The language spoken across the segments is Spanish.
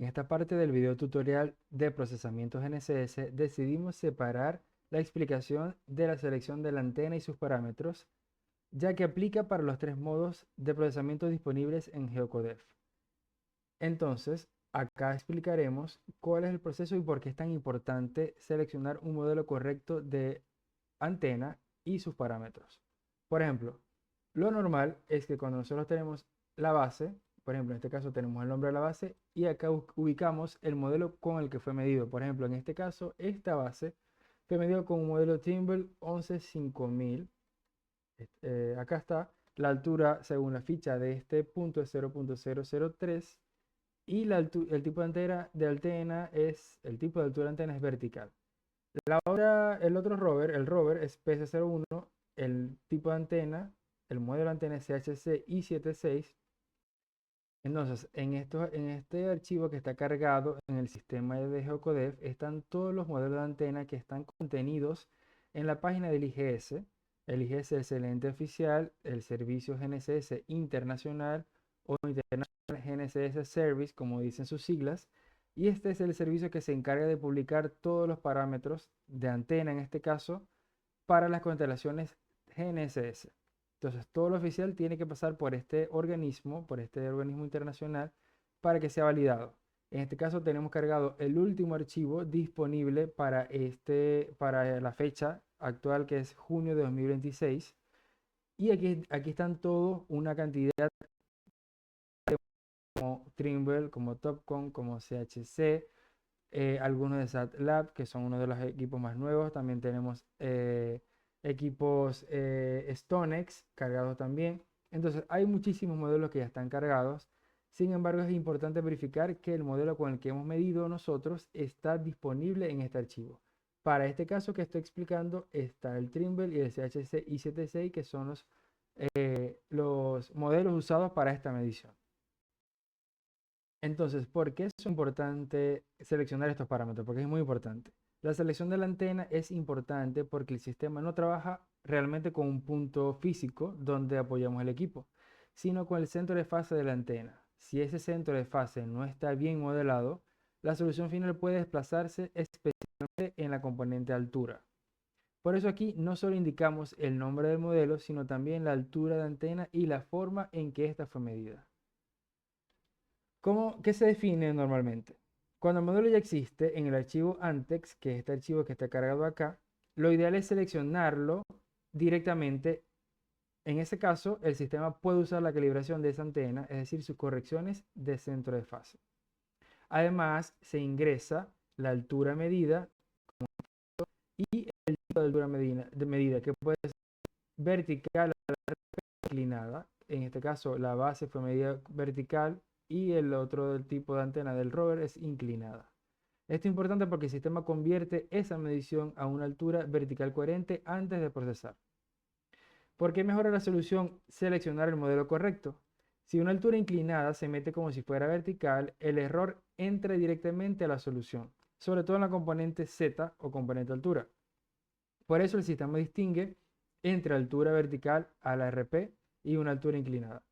En esta parte del video tutorial de procesamiento GNSS decidimos separar la explicación de la selección de la antena y sus parámetros, ya que aplica para los tres modos de procesamiento disponibles en GeoCodef. Entonces, acá explicaremos cuál es el proceso y por qué es tan importante seleccionar un modelo correcto de antena y sus parámetros. Por ejemplo, lo normal es que cuando nosotros tenemos la base, por ejemplo, en este caso tenemos el nombre de la base y acá ubicamos el modelo con el que fue medido. Por ejemplo, en este caso, esta base fue medido con un modelo Trimble 115000. Acá está. La altura, según la ficha de este punto, es 0.003 y el tipo de antena es, el tipo de altura de antena es vertical. Ahora el otro rover, el rover es PC01, el tipo de antena, el modelo de antena es CHC I76. Entonces, en este archivo que está cargado en el sistema de GeoCodef están todos los modelos de antena que están contenidos en la página del IGS. El IGS es el ente oficial, el servicio GNSS internacional o International GNSS Service, como dicen sus siglas. Y este es el servicio que se encarga de publicar todos los parámetros de antena, en este caso, para las constelaciones GNSS. Entonces, todo lo oficial tiene que pasar por este organismo internacional, para que sea validado. En este caso, tenemos cargado el último archivo disponible para la fecha actual, que es junio de 2026. Y aquí están todos una cantidad como Trimble, como Topcon, como CHC, algunos de SatLab, que son uno de los equipos más nuevos. También tenemos equipos Stonex cargados también. Entonces, hay muchísimos modelos que ya están cargados. Sin embargo, es importante verificar que el modelo con el que hemos medido nosotros está disponible en este archivo. Para este caso que estoy explicando, está el Trimble y el CHC I76, que son los modelos usados para esta medición. Entonces, ¿por qué es importante seleccionar estos parámetros? Porque es muy importante. La selección de la antena es importante porque el sistema no trabaja realmente con un punto físico donde apoyamos el equipo, sino con el centro de fase de la antena. Si ese centro de fase no está bien modelado, la solución final puede desplazarse especialmente en la componente altura. Por eso aquí no solo indicamos el nombre del modelo, sino también la altura de antena y la forma en que ésta fue medida. ¿Qué se define normalmente? Cuando el modelo ya existe en el archivo Antex, que es este archivo que está cargado acá, lo ideal es seleccionarlo directamente. En ese caso, el sistema puede usar la calibración de esa antena, es decir, sus correcciones de centro de fase. Además, se ingresa la altura medida y el tipo de altura medida, que puede ser vertical o inclinada. En este caso, la base fue medida vertical y el otro tipo de antena del rover es inclinada. Esto es importante porque el sistema convierte esa medición a una altura vertical coherente antes de procesar. ¿Por qué mejora la solución seleccionar el modelo correcto? Si una altura inclinada se mete como si fuera vertical, el error entra directamente a la solución, sobre todo en la componente Z o componente altura. Por eso el sistema distingue entre altura vertical a la RP y una altura inclinada.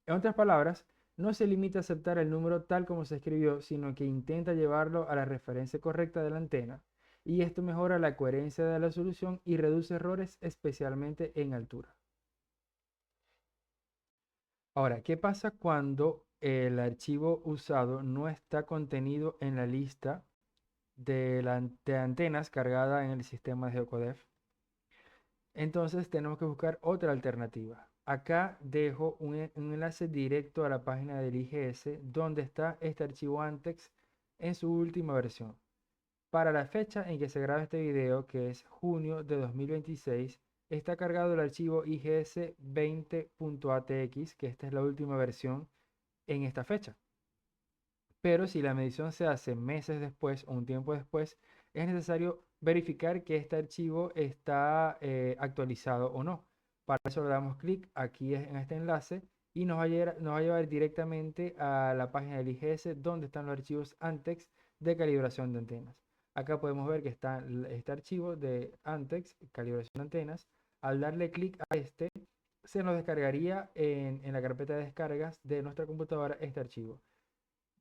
En otras palabras, no se limita a aceptar el número tal como se escribió, sino que intenta llevarlo a la referencia correcta de la antena, y esto mejora la coherencia de la solución y reduce errores, especialmente en altura. Ahora, ¿qué pasa cuando el archivo usado no está contenido en la lista de antenas cargada en el sistema de GeoCodef? Entonces tenemos que buscar otra alternativa. Acá dejo un enlace directo a la página del IGS donde está este archivo Antex en su última versión. Para la fecha en que se graba este video, que es junio de 2026, está cargado el archivo IGS 20.atx, que esta es la última versión en esta fecha. Pero si la medición se hace meses después o un tiempo después, es necesario verificar que este archivo está actualizado o no. Para eso le damos clic aquí en este enlace y nos va a llevar directamente a la página del IGS donde están los archivos Antex de calibración de antenas. Acá podemos ver que está este archivo de Antex, calibración de antenas. Al darle clic a este, se nos descargaría en la carpeta de descargas de nuestra computadora este archivo.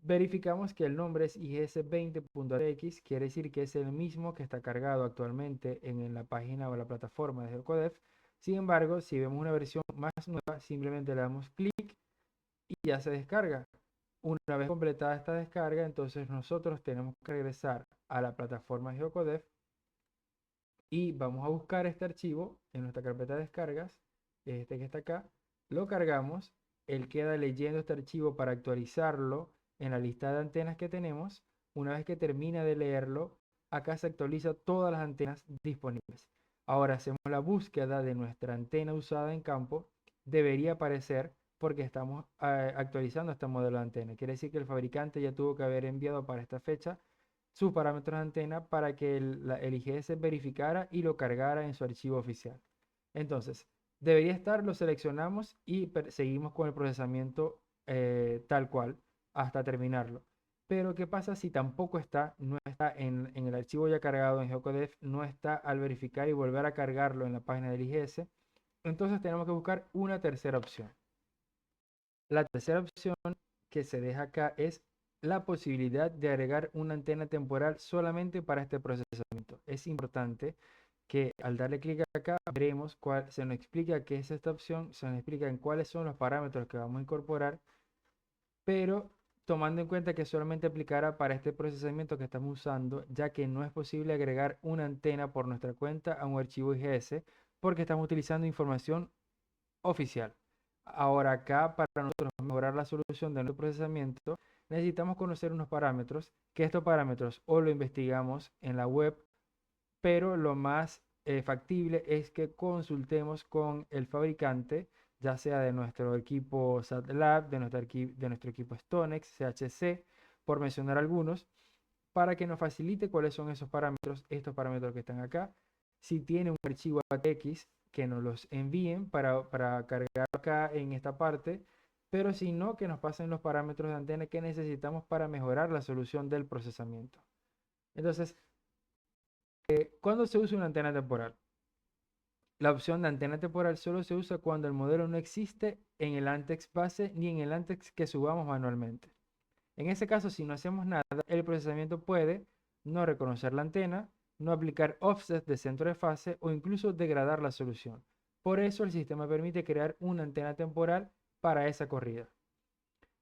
verificamos que el nombre es IGS20.x, quiere decir que es el mismo que está cargado actualmente en la página o la plataforma de GeoCodef. Sin embargo, si vemos una versión más nueva, simplemente le damos clic y ya se descarga. Una vez completada esta descarga, entonces nosotros tenemos que regresar a la plataforma GeoCodef y vamos a buscar este archivo en nuestra carpeta de descargas, este que está acá, lo cargamos, él queda leyendo este archivo para actualizarlo en la lista de antenas que tenemos. Una vez que termina de leerlo, acá se actualiza todas las antenas disponibles. Ahora hacemos la búsqueda de nuestra antena usada en campo, debería aparecer porque estamos actualizando este modelo de antena. Quiere decir que el fabricante ya tuvo que haber enviado para esta fecha sus parámetros de antena para que el IGS verificara y lo cargara en su archivo oficial. Entonces, debería estar, lo seleccionamos y seguimos con el procesamiento tal cual hasta terminarlo. Pero, ¿qué pasa si tampoco está, no está en el archivo ya cargado en GeoCodef, no está al verificar y volver a cargarlo en la página del IGS? Entonces tenemos que buscar una tercera opción. La tercera opción que se deja acá es la posibilidad de agregar una antena temporal solamente para este procesamiento. Es importante que al darle clic acá veremos cuál, se nos explica qué es esta opción, se nos explica en cuáles son los parámetros que vamos a incorporar, pero tomando en cuenta que solamente aplicará para este procesamiento que estamos usando, ya que no es posible agregar una antena por nuestra cuenta a un archivo IGS porque estamos utilizando información oficial. Ahora acá, para nosotros mejorar la solución de nuestro procesamiento, necesitamos conocer unos parámetros, que estos parámetros o lo investigamos en la web, pero lo más factible es que consultemos con el fabricante, ya sea de nuestro equipo SatLab, de nuestro equipo Stonex, CHC, por mencionar algunos, para que nos facilite cuáles son esos parámetros, estos parámetros que están acá. Si tiene un archivo ATX, que nos los envíen para cargar acá en esta parte, pero si no, que nos pasen los parámetros de antena que necesitamos para mejorar la solución del procesamiento. Entonces, ¿cuándo se usa una antena temporal? La opción de antena temporal solo se usa cuando el modelo no existe en el Antex base ni en el Antex que subamos manualmente. En ese caso, si no hacemos nada, el procesamiento puede no reconocer la antena, no aplicar offset de centro de fase o incluso degradar la solución. Por eso el sistema permite crear una antena temporal para esa corrida.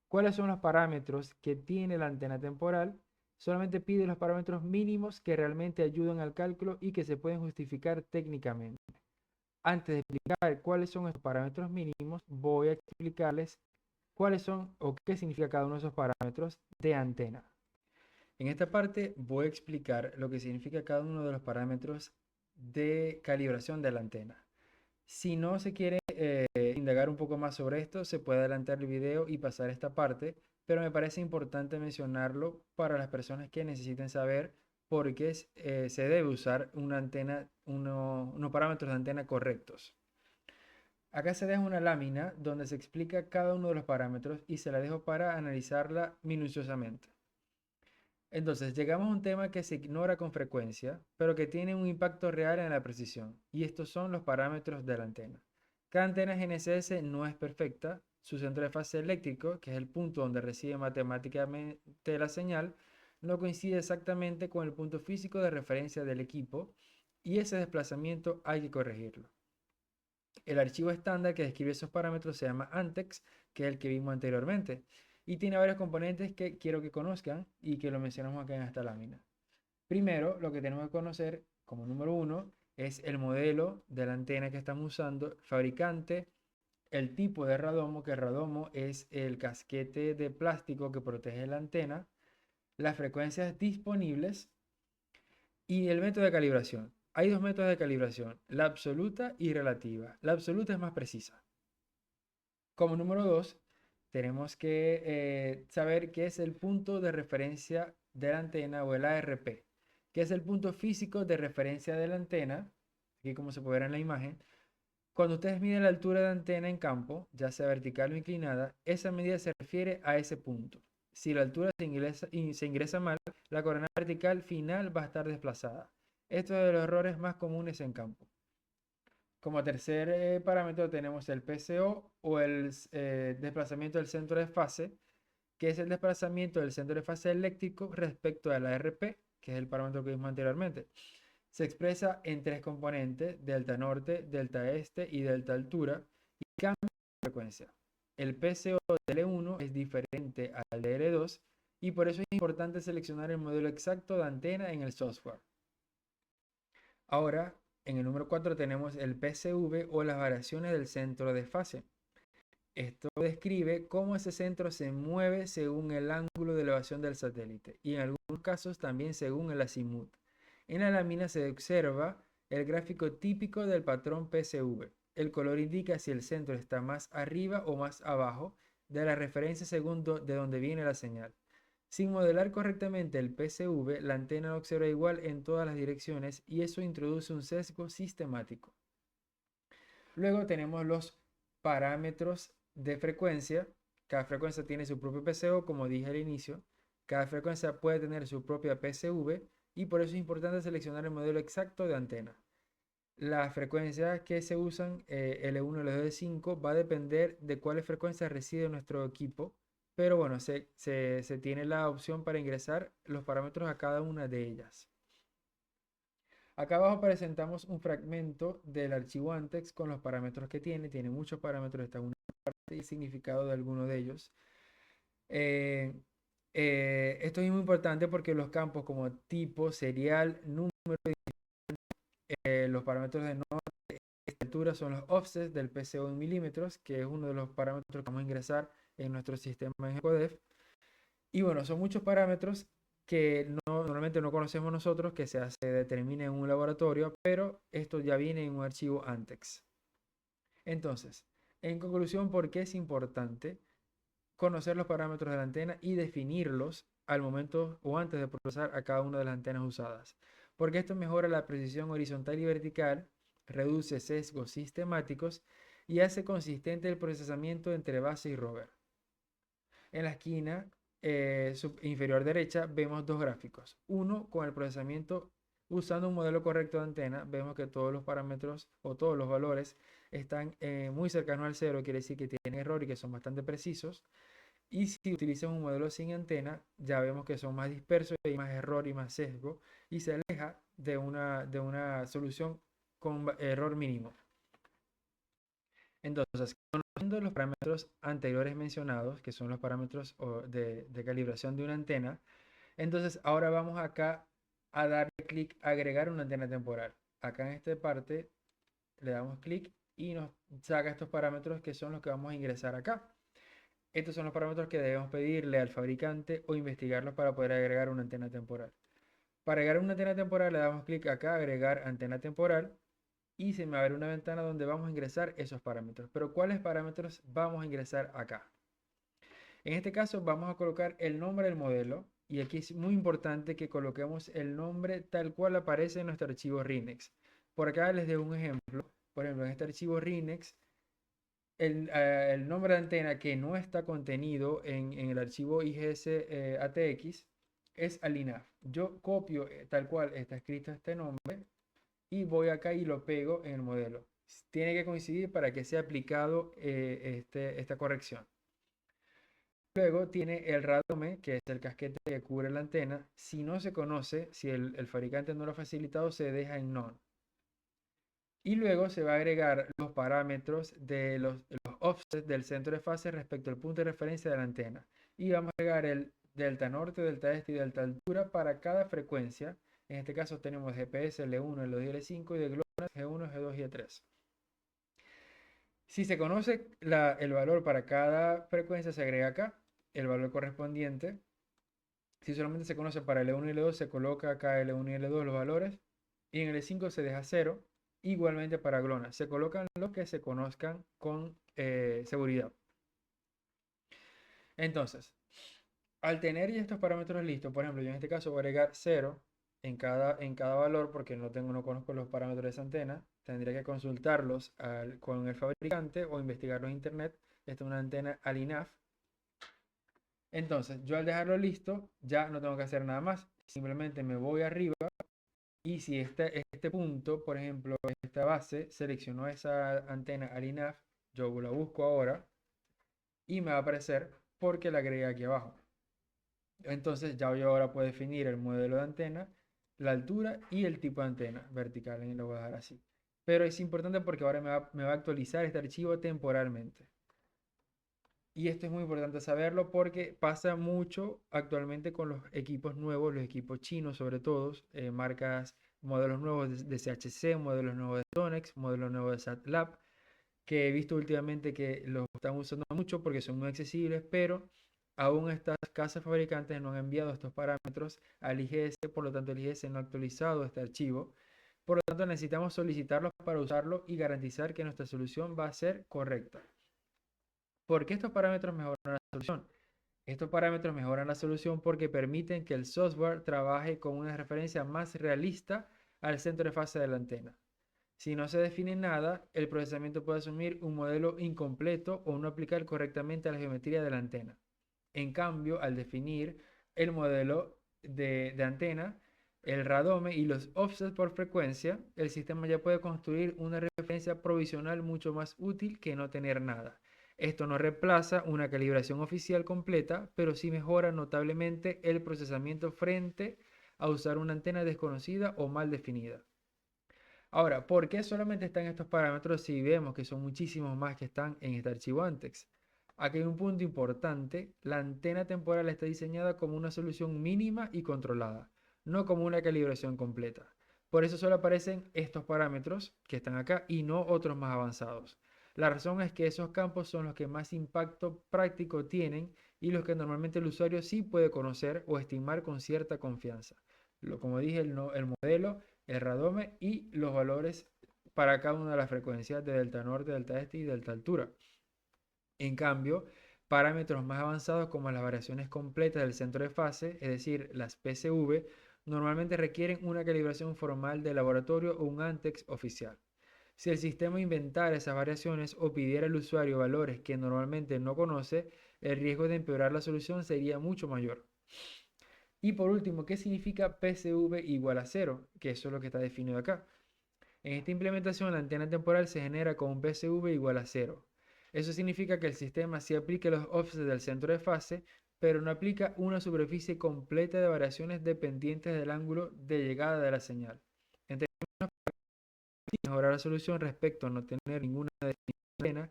¿Cuáles son los parámetros que tiene la antena temporal? Solamente pide los parámetros mínimos que realmente ayudan al cálculo y que se pueden justificar técnicamente. Antes de explicar cuáles son estos parámetros mínimos, voy a explicarles cuáles son o qué significa cada uno de esos parámetros de antena. En esta parte voy a explicar lo que significa cada uno de los parámetros de calibración de la antena. Si no se quiere indagar un poco más sobre esto, se puede adelantar el video y pasar esta parte, pero me parece importante mencionarlo para las personas que necesiten saber por qué se debe usar una antena, unos parámetros de antena correctos. Acá se deja una lámina donde se explica cada uno de los parámetros y se la dejo para analizarla minuciosamente. Entonces, llegamos a un tema que se ignora con frecuencia, pero que tiene un impacto real en la precisión, y estos son los parámetros de la antena. Cada antena GNSS no es perfecta, su centro de fase eléctrico, que es el punto donde recibe matemáticamente la señal, no coincide exactamente con el punto físico de referencia del equipo, y ese desplazamiento hay que corregirlo. El archivo estándar que describe esos parámetros se llama Antex, que es el que vimos anteriormente, y tiene varios componentes que quiero que conozcan y que lo mencionamos acá en esta lámina. Primero, lo que tenemos que conocer como número uno es el modelo de la antena que estamos usando, fabricante, el tipo de radomo, que el radomo es el casquete de plástico que protege la antena, las frecuencias disponibles y el método de calibración. Hay dos métodos de calibración, la absoluta y relativa. La absoluta es más precisa. Como número dos, tenemos que saber qué es el punto de referencia de la antena o el ARP, que es el punto físico de referencia de la antena, aquí como se puede ver en la imagen. Cuando ustedes miden la altura de antena en campo, ya sea vertical o inclinada, esa medida se refiere a ese punto. Si la altura se ingresa mal, la coordenada vertical final va a estar desplazada. Esto es de los errores más comunes en campo. Como tercer parámetro tenemos el PCO o el desplazamiento del centro de fase, que es el desplazamiento del centro de fase eléctrico respecto a la RP, que es el parámetro que vimos anteriormente. Se expresa en tres componentes: delta norte, delta este y delta altura, y cambia de frecuencia. El PCO de L1 es diferente al de L2 y por eso es importante seleccionar el modelo exacto de antena en el software. Ahora, en el número 4 tenemos el PCV o las variaciones del centro de fase. Esto describe cómo ese centro se mueve según el ángulo de elevación del satélite y en algunos casos también según el azimut. En la lámina se observa el gráfico típico del patrón PCV. El color indica si el centro está más arriba o más abajo de la referencia según de donde viene la señal. Sin modelar correctamente el PCV, la antena no observa igual en todas las direcciones y eso introduce un sesgo sistemático. Luego tenemos los parámetros de frecuencia. Cada frecuencia tiene su propio PCO, como dije al inicio. Cada frecuencia puede tener su propia PCV y por eso es importante seleccionar el modelo exacto de antena. Las frecuencias que se usan, L1, L2, L5, va a depender de cuáles frecuencias reside en nuestro equipo, pero bueno, se tiene la opción para ingresar los parámetros a cada una de ellas. Acá abajo presentamos un fragmento del archivo Antex con los parámetros que tiene muchos parámetros, está una parte y el significado de alguno de ellos. Eh, Esto es muy importante porque los campos como tipo, serial, número, los parámetros de altura son los offsets del PCO en milímetros, que es uno de los parámetros que vamos a ingresar en nuestro sistema en GeoDev. Y bueno, son muchos parámetros que normalmente no conocemos nosotros, que se determina en un laboratorio, pero esto ya viene en un archivo Antex. Entonces, en conclusión, ¿por qué es importante conocer los parámetros de la antena y definirlos al momento o antes de procesar a cada una de las antenas usadas? Porque esto mejora la precisión horizontal y vertical, reduce sesgos sistemáticos y hace consistente el procesamiento entre base y rover. En la esquina inferior derecha vemos dos gráficos. Uno con el procesamiento usando un modelo correcto de antena. Vemos que todos los parámetros o todos los valores están muy cercanos al cero, quiere decir que tienen error y que son bastante precisos. Y si utilizas un modelo sin antena, ya vemos que son más dispersos, hay más error y más sesgo y se aleja de una solución con error mínimo. Entonces, conociendo los parámetros anteriores mencionados, que son los parámetros de calibración de una antena, entonces ahora vamos acá a darle clic a agregar una antena temporal. Acá en esta parte le damos clic y nos saca estos parámetros que son los que vamos a ingresar acá. Estos son los parámetros que debemos pedirle al fabricante o investigarlos para poder agregar una antena temporal. Para agregar una antena temporal le damos clic acá, agregar antena temporal, y se me abre una ventana donde vamos a ingresar esos parámetros. Pero ¿cuáles parámetros vamos a ingresar acá? En este caso vamos a colocar el nombre del modelo y aquí es muy importante que coloquemos el nombre tal cual aparece en nuestro archivo RINEX. Por acá les dejo un ejemplo. Por ejemplo, en este archivo RINEX, el nombre de antena que no está contenido en el archivo IGS ATX es Alinaf. Yo copio tal cual está escrito este nombre y voy acá y lo pego en el modelo. Tiene que coincidir para que sea aplicado esta corrección. Luego tiene el radome, que es el casquete que cubre la antena. Si no se conoce, si el fabricante no lo ha facilitado, se deja en none. Y luego se va a agregar los parámetros de los offsets del centro de fase respecto al punto de referencia de la antena. Y vamos a agregar el delta norte, delta este y delta altura para cada frecuencia. En este caso tenemos GPS L1, L2 y L5 y de GLONASS G1, G2 y G3. Si se conoce el valor para cada frecuencia, se agrega acá el valor correspondiente. Si solamente se conoce para L1 y L2, se coloca acá L1 y L2 los valores. Y en L5 se deja 0. Igualmente para GLONASS. Se colocan los que se conozcan con seguridad. Entonces, al tener ya estos parámetros listos, por ejemplo, yo en este caso voy a agregar 0 en cada valor porque no conozco los parámetros de esa antena. Tendría que consultarlos con el fabricante o investigarlos en internet. Esta es una antena Alinaf. Entonces, yo al dejarlo listo, ya no tengo que hacer nada más. Simplemente me voy arriba y si este punto, por ejemplo, esta base, seleccionó esa antena Alinaf, yo la busco ahora y me va a aparecer porque la agregué aquí abajo. Entonces ya yo ahora puedo definir el modelo de antena, la altura y el tipo de antena vertical, y lo voy a dejar así. Pero es importante porque ahora me va a actualizar este archivo temporalmente. Y esto es muy importante saberlo porque pasa mucho actualmente con los equipos nuevos, los equipos chinos sobre todo, marcas, modelos nuevos de CHC, modelos nuevos de Sonex, modelos nuevos de SatLab, que he visto últimamente que los están usando mucho porque son muy accesibles, pero aún estas casas fabricantes no han enviado estos parámetros al IGS, por lo tanto el IGS no ha actualizado este archivo. Por lo tanto necesitamos solicitarlos para usarlo y garantizar que nuestra solución va a ser correcta. ¿Por qué estos parámetros mejoran la solución? Estos parámetros mejoran la solución porque permiten que el software trabaje con una referencia más realista al centro de fase de la antena. Si no se define nada, el procesamiento puede asumir un modelo incompleto o no aplicar correctamente la geometría de la antena. En cambio, al definir el modelo de antena, el radome y los offsets por frecuencia, el sistema ya puede construir una referencia provisional mucho más útil que no tener nada. Esto no reemplaza una calibración oficial completa, pero sí mejora notablemente el procesamiento frente a usar una antena desconocida o mal definida. Ahora, ¿por qué solamente están estos parámetros si vemos que son muchísimos más que están en este archivo Antex? Aquí hay un punto importante, la antena temporal está diseñada como una solución mínima y controlada, no como una calibración completa. Por eso solo aparecen estos parámetros que están acá y no otros más avanzados. La razón es que esos campos son los que más impacto práctico tienen y los que normalmente el usuario sí puede conocer o estimar con cierta confianza. Como dije, el modelo, el radome y los valores para cada una de las frecuencias de delta norte, delta este y delta altura. En cambio, parámetros más avanzados como las variaciones completas del centro de fase, es decir, las PCV, normalmente requieren una calibración formal de laboratorio o un ANTEX oficial. Si el sistema inventara esas variaciones o pidiera al usuario valores que normalmente no conoce, el riesgo de empeorar la solución sería mucho mayor. Y por último, ¿qué significa PCV igual a 0? Que eso es lo que está definido acá. En esta implementación, la antena temporal se genera con un PCV igual a 0. Eso significa que el sistema sí aplica los offsets del centro de fase, pero no aplica una superficie completa de variaciones dependientes del ángulo de llegada de la señal. En términos prácticos, mejorar la solución respecto a no tener ninguna antena,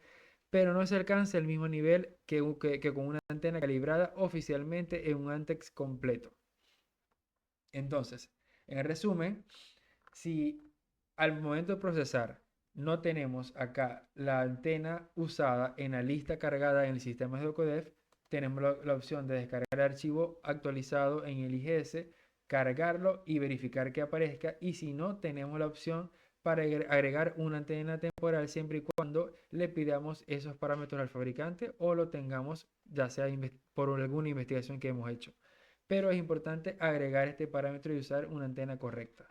pero no se alcanza el mismo nivel que con una antena calibrada oficialmente en un Antex completo. Entonces, en resumen, si al momento de procesar no tenemos acá la antena usada en la lista cargada en el sistema de Ocodef, tenemos la opción de descargar el archivo actualizado en el IGS, cargarlo y verificar que aparezca. Y si no, tenemos la opción para agregar una antena temporal siempre y cuando le pidamos esos parámetros al fabricante o lo tengamos ya sea por alguna investigación que hemos hecho. Pero es importante agregar este parámetro y usar una antena correcta.